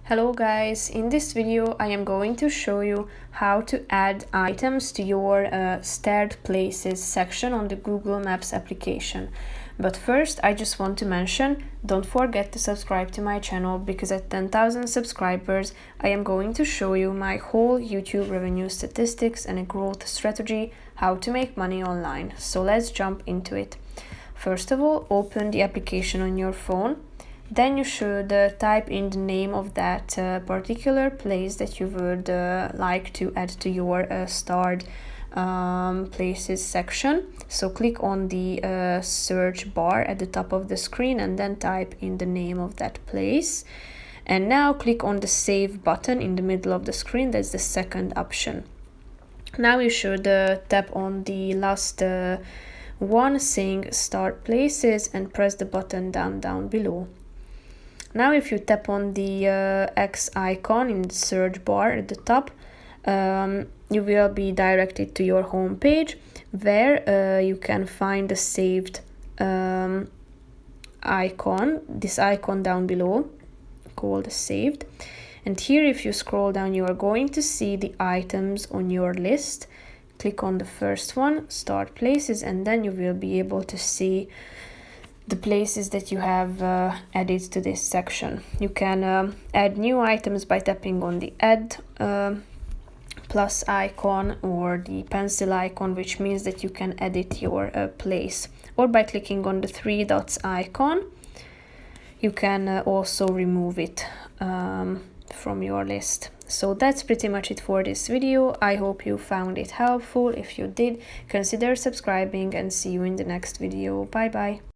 Hello guys, in this video I am going to show you how to add items to your starred places section on the Google Maps application. But first I just want to mention, don't forget to subscribe to my channel because at 10,000 subscribers I am going to show you my whole YouTube revenue statistics and a growth strategy, how to make money online. So let's jump into it. First of all, open the application on your phone. Then you should type in the name of that particular place that you would like to add to your starred places section. So click on the search bar at the top of the screen and then type in the name of that place. And now click on the save button in the middle of the screen. That's the second option. Now you should tap on the last one saying start places and press the button down below. Now if you tap on the X icon in the search bar at the top, you will be directed to your home page where you can find the saved icon, this icon down below called saved. And here if you scroll down you are going to see the items on your list. Click on the first one, start places, and then you will be able to see the places that you have added to this section. You can add new items by tapping on the add plus icon or the pencil icon, which means that you can edit your place, or by clicking on the three dots icon you can also remove it from your list. So that's pretty much it for this video. I hope you found it helpful. If you did, consider subscribing and see you in the next video. Bye bye.